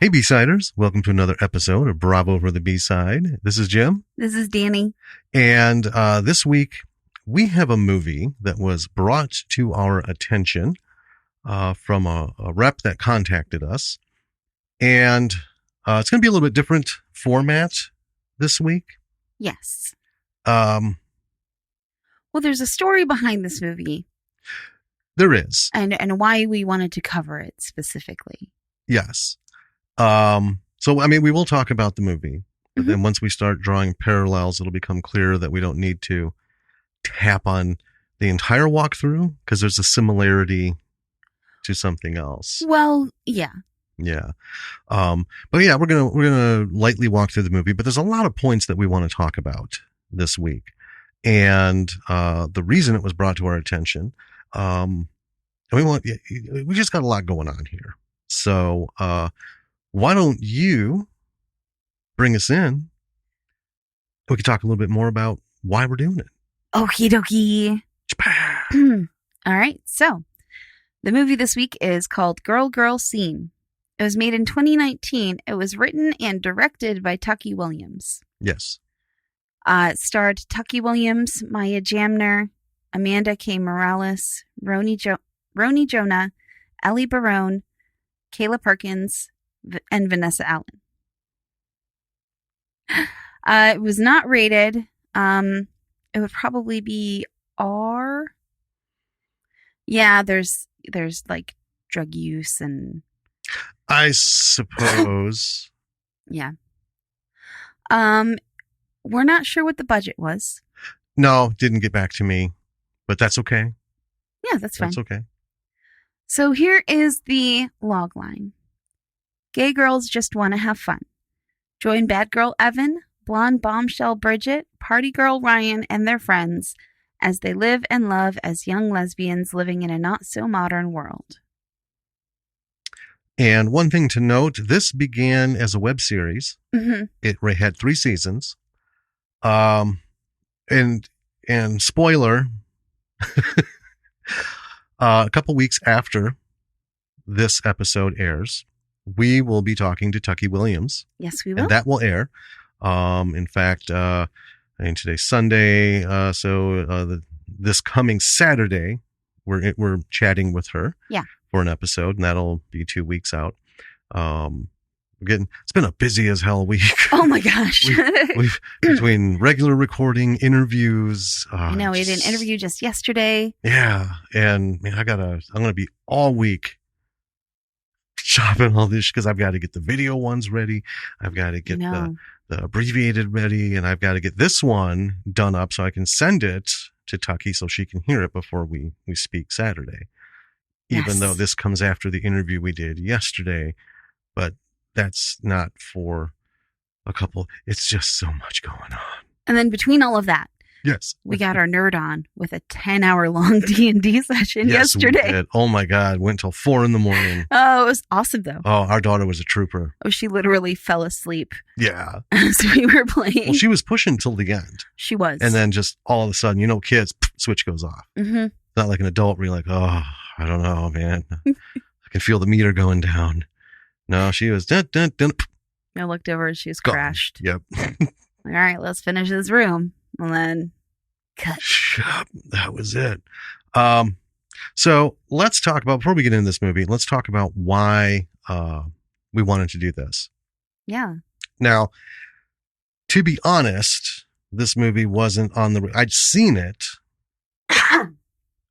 Hey, B-Siders. Welcome to another episode of Bravo for the B-Side. This is Jim. This is Danny. And this week, we have a movie that was brought to our attention from a rep that contacted us. And it's going to be a little bit different format this week. Yes. Well, there's a story behind this movie. There is. And why we wanted to cover it specifically. Yes. So, I mean, we will talk about the movie. But then once we start drawing parallels, it'll become clear that we don't need to tap on the entire walkthrough because there's a similarity to something else. Well, yeah. Yeah. But yeah, we're going to lightly walk through the movie, but there's a lot of points that we want to talk about this week. And, the reason it was brought to our attention, we just got a lot going on here. So, why don't you bring us in? We could talk a little bit more about why we're doing it. Okie dokie. All right. So the movie this week is called Girl, Girl Scene. It was made in 2019. It was written and directed by Tucky Williams. Yes. It starred Tucky Williams, Maya Jamner, Amanda K. Morales, Roni Jonah, Ellie Barone, Kayla Perkins, and Vanessa Allen. It was not rated. It would probably be R. Yeah, there's like drug use and I suppose. Yeah. We're not sure what the budget was. No, didn't get back to me, but that's okay. Yeah, that's fine. That's okay. So here is the log line. Gay girls just want to have fun. Join bad girl Evan, blonde bombshell Bridget, party girl Ryan, and their friends as they live and love as young lesbians living in a not-so-modern world. And one thing to note, this began as a web series. Mm-hmm. It had 3 seasons. And spoiler, a couple weeks after this episode airs, we will be talking to Tucky Williams. Yes, we will. And that will air. In fact, I mean, today's Sunday. This coming Saturday, we're chatting with her. Yeah. For an episode, and that'll be 2 weeks out. It's been a busy as hell week. Oh my gosh. we've between regular recording, interviews. I know, we did an interview just yesterday. Yeah. And man, I'm going to be all week chopping all this because I've got to get the video ones ready. I've got to get the abbreviated ready, and I've got to get this one done up so I can send it to Tucky so she can hear it before we speak Saturday. Even though this comes after the interview we did yesterday, but that's not for a couple. It's just so much going on. And then between all of that, yes, we got our nerd on with a 10-hour long D&D session yesterday. We did. Oh my God. Went till 4 a.m. Oh, it was awesome though. Oh, our daughter was a trooper. Oh, she literally fell asleep. Yeah. As we were playing. Well, she was pushing till the end. She was. And then just all of a sudden, kids, switch goes off. Mm-hmm. Not like an adult where you're like, oh, I don't know, man. I can feel the meter going down. No, she was dun, dun, dun. I looked over and she was Gone. crashed. Yep. All right, let's finish this room. And then cut. Yep, that was it. So let's talk about, before we get into this movie, let's talk about why we wanted to do this. Yeah. Now, to be honest, this movie wasn't on the, I'd seen it.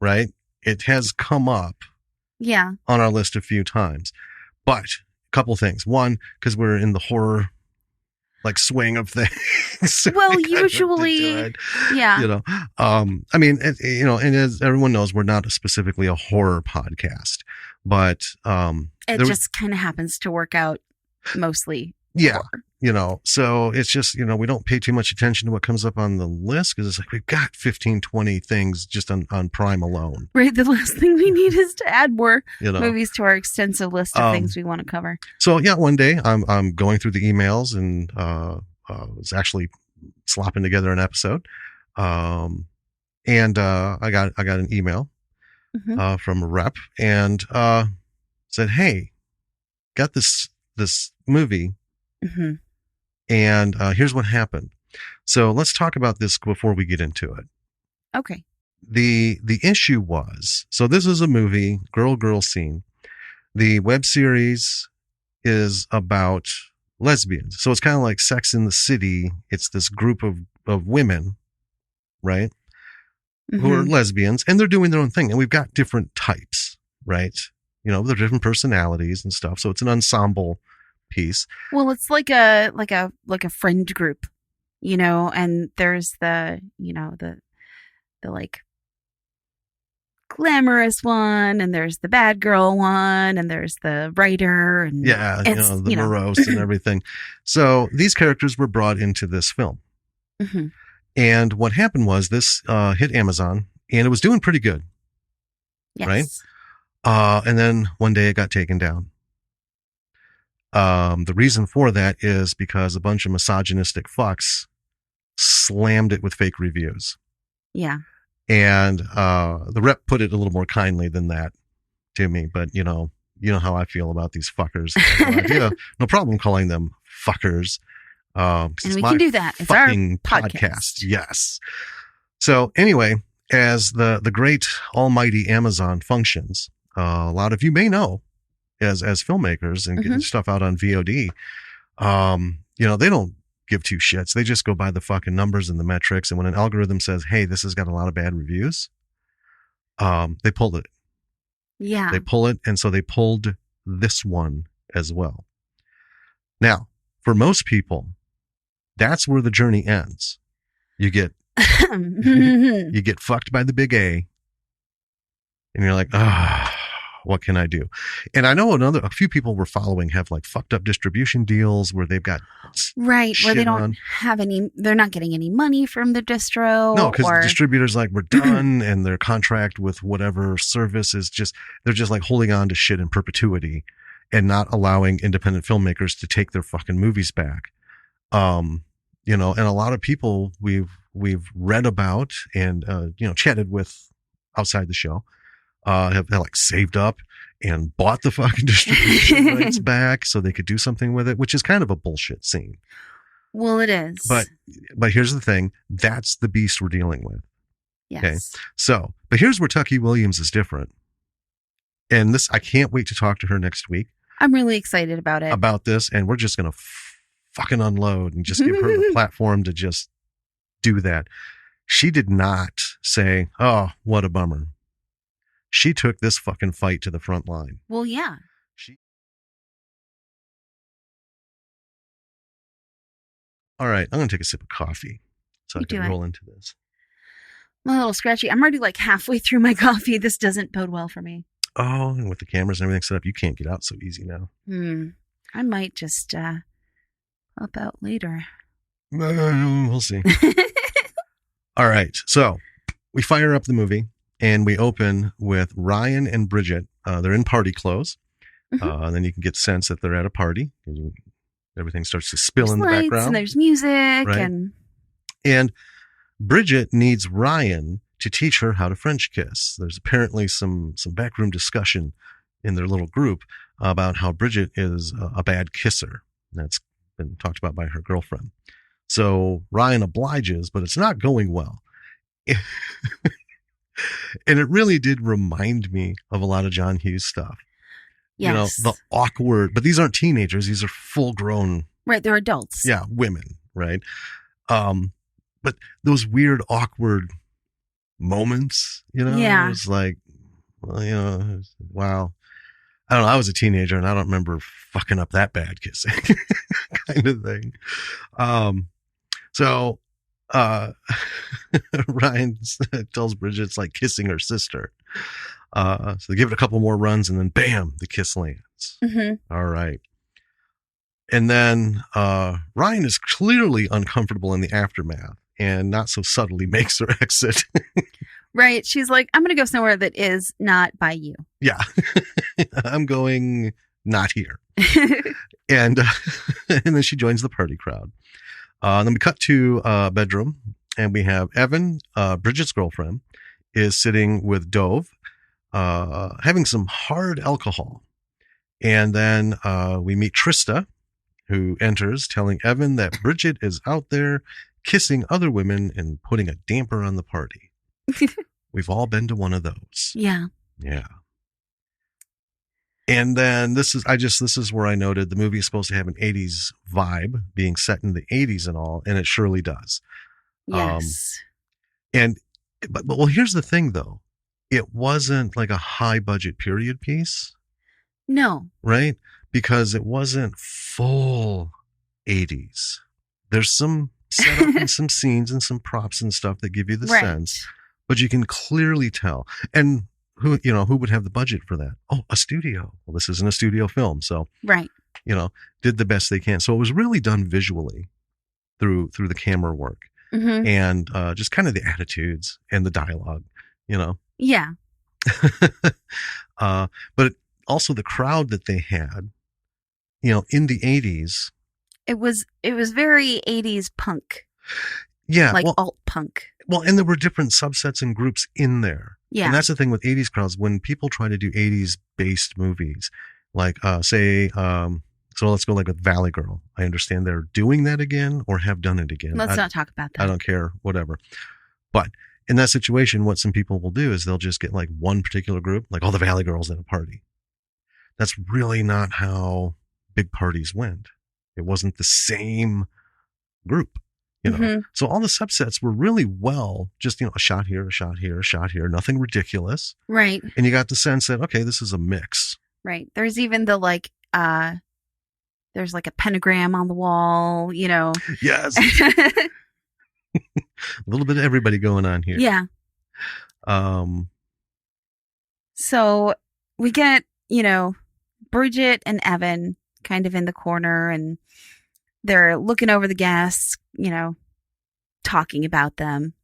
Right? It has come up on our list a few times. But a couple things. One, because we're in the horror swing of things. Well, usually, yeah. I mean, and as everyone knows, we're not specifically a horror podcast, but it just kind of happens to work out mostly. Yeah. So it's just, we don't pay too much attention to what comes up on the list because it's like we've got 15, 20 things just on Prime alone. Right. The last thing we need is to add more movies to our extensive list of things we want to cover. So yeah, one day I'm going through the emails and was actually slopping together an episode. And I got an email from a rep and said, hey, got this this movie. Mm-hmm. And here's what happened. So let's talk about this before we get into it. Okay. The issue was, so this is a movie, girl scene. The web series is about lesbians. So it's kind of like Sex in the City. It's this group of women, right? Mm-hmm. Who are lesbians, and they're doing their own thing. And we've got different types, right? You know, they're different personalities and stuff. So it's an ensemble piece. Well, it's like a friend group, you know, and there's the, you know, the like glamorous one, and there's the bad girl one, and there's the writer, and the morose and everything. So these characters were brought into this film. Mm-hmm. And what happened was this hit Amazon, and it was doing pretty good. Yes. Right? And then one day it got taken down. The reason for that is because a bunch of misogynistic fucks slammed it with fake reviews. Yeah. And the rep put it a little more kindly than that to me, but you know how I feel about these fuckers. No problem calling them fuckers. And we can do that. It's our podcast. Yes. So anyway, as the great almighty Amazon functions, a lot of you may know as filmmakers and getting stuff out on VOD, they don't give two shits. They just go by the fucking numbers and the metrics. And when an algorithm says, hey, this has got a lot of bad reviews, they pull it. Yeah. They pull it. And so they pulled this one as well. Now, for most people, that's where the journey ends. You get you get fucked by the big A, and you're like, what can I do? And I know a few people we're following have like fucked up distribution deals where they've got right where they don't have any. They're not getting any money from the distro. No, because the distributors like we're done, and their contract with whatever service is they're just like holding on to shit in perpetuity, and not allowing independent filmmakers to take their fucking movies back. And a lot of people we've read about and chatted with outside the show have like saved up and bought the fucking distribution rights back so they could do something with it, which is kind of a bullshit scene. Well, it is. But here's the thing, that's the beast we're dealing with. Yes. Okay. So, but here's where Tucky Williams is different. And I can't wait to talk to her next week. I'm really excited about it. About this, and we're just going to fucking unload and just give her the platform to just do that. She did not say, oh, what a bummer. She took this fucking fight to the front line. Well, yeah. All right, I'm going to take a sip of coffee so I can roll into this. I'm a little scratchy. I'm already like halfway through my coffee. This doesn't bode well for me. Oh, and with the cameras and everything set up, you can't get out so easy now. I might just up out later. We'll see. All right. So we fire up the movie and we open with Ryan and Bridget. They're in party clothes. And then you can get the sense that they're at a party. Everything starts to spill in the background. And there's music. Right? And Bridget needs Ryan to teach her how to French kiss. There's apparently some backroom discussion in their little group about how Bridget is a bad kisser. That's been talked about by her girlfriend. So Ryan obliges, but it's not going well. And it really did remind me of a lot of John Hughes stuff. Yes. The awkward, but these aren't teenagers. These are full grown. Right. They're adults. Yeah. Women. Right. But those weird, awkward moments, Yeah. it was like, well, wow. I don't know. I was a teenager and I don't remember fucking up that bad kissing kind of thing. So Ryan tells Bridget it's like kissing her sister. So they give it a couple more runs and then bam, the kiss lands. All right. And then Ryan is clearly uncomfortable in the aftermath and not so subtly makes her exit. Right. She's like, I'm going to go somewhere that is not by you. Yeah. I'm going not here. And then she joins the party crowd. Then we cut to a bedroom and we have Evan, Bridget's girlfriend, is sitting with Dove, having some hard alcohol. And then we meet Trista, who enters telling Evan that Bridget is out there kissing other women and putting a damper on the party. We've all been to one of those. Yeah. Yeah. And then this is where I noted the movie is supposed to have an 80s vibe, being set in the 80s and all, and it surely does. Yes. But well, here's the thing though. It wasn't like a high budget period piece. No. Right? Because it wasn't full 80s. There's some setup and some scenes and some props and stuff that give you the sense, but you can clearly tell. And who would have the budget for that? Oh, a studio. Well, this isn't a studio film, so right. Did the best they can. So it was really done visually through the camera work and just kind of the attitudes and the dialogue. Yeah. But also the crowd that they had. In the 80s, it was very 80s punk. Yeah, like alt punk. Well, and there were different subsets and groups in there. Yeah. And that's the thing with 80s crowds. When people try to do 80s based movies, like so let's go like with Valley Girl. I understand they're doing that again or have done it again. Let's not talk about that. I don't care, whatever. But in that situation, what some people will do is they'll just get like one particular group, like all the Valley Girls at a party. That's really not how big parties went. It wasn't the same group. So all the subsets were really just, a shot here, a shot here, a shot here, nothing ridiculous. Right. And you got the sense that, okay, this is a mix. Right. There's even the there's like a pentagram on the wall, Yes. A little bit of everybody going on here. Yeah. So we get, Bridget and Evan kind of in the corner and they're looking over the guests, talking about them.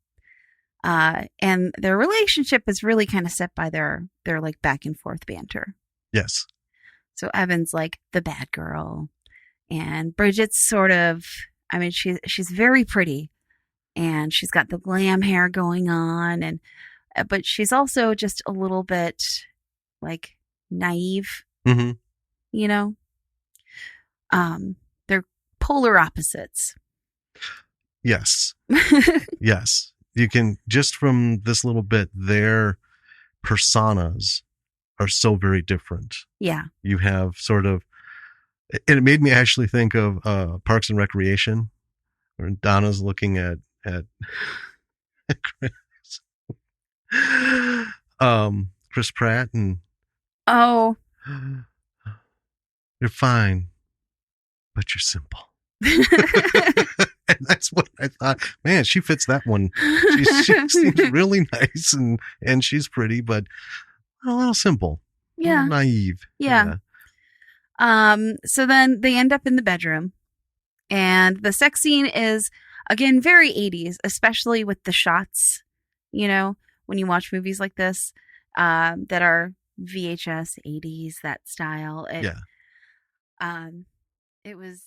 And their relationship is really kind of set by their like back and forth banter. Yes. So Evan's like the bad girl and Bridget's sort of, she's very pretty and she's got the glam hair going on but she's also just a little bit like naive, they're polar opposites. Yes. Yes. You can, just from this little bit, their personas are so very different. Yeah. You have sort of, and it made me actually think of Parks and Recreation, where Donna's looking at Chris Pratt and you're fine, but you're simple. And that's what I thought. Man, she fits that one. She seems really nice and she's pretty, but a little simple. Yeah. Naive. Yeah. So then they end up in the bedroom and the sex scene is again very 80s, especially with the shots, when you watch movies like this, that are VHS 80s, that style. It was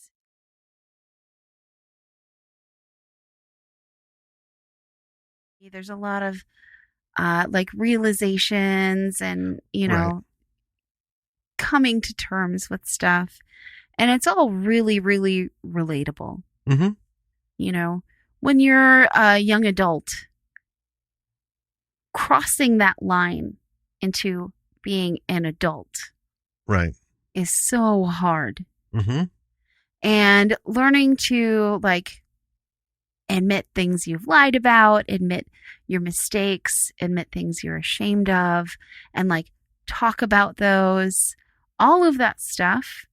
there's a lot of like realizations and right. Coming to terms with stuff, and it's all really, really relatable. When you're a young adult, crossing that line into being an adult, right, is so hard. And learning to admit things you've lied about, admit your mistakes, admit things you're ashamed of, and talk about those. All of that stuff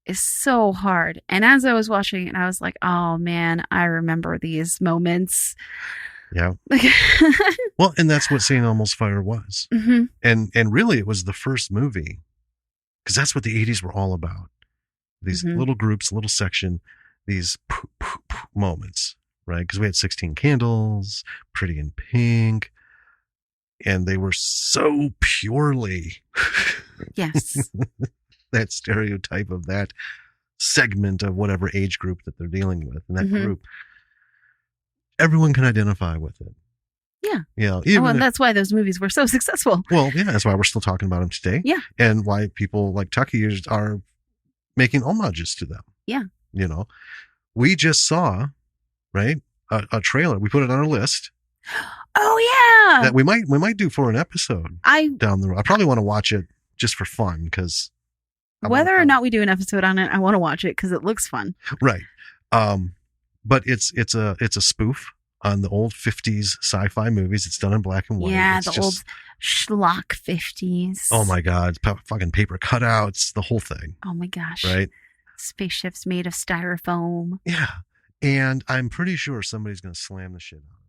is so hard. And as I was watching it, I was like, oh man, I remember these moments. Yeah. Well, and that's what St. Elmo's Fire was. And really it was the first movie, because that's what the 80s were all about. These little groups, little section, these moments, right? Because we had 16 Candles, Pretty in Pink, and they were so purely yes, that stereotype of that segment of whatever age group that they're dealing with. And that group, everyone can identify with it. Yeah. You know, even and that's why those movies were so successful. Well, yeah, that's why we're still talking about them today. Yeah. And why people like Tucky are making homages to them. Yeah. You know, we just saw, right, a trailer. We put it on our list. Oh, yeah. That we might do for an episode down the road. I probably want to watch it just for fun because whether or not we do an episode on it, I want to watch it because it looks fun. Right. But it's a spoof on the old 50s sci-fi movies. It's done in black and white. Yeah, it's the old schlock 50s. Oh my God. Fucking paper cutouts, the whole thing. Oh my gosh. Right. Spaceships made of styrofoam. Yeah. And I'm pretty sure somebody's going to slam the shit out.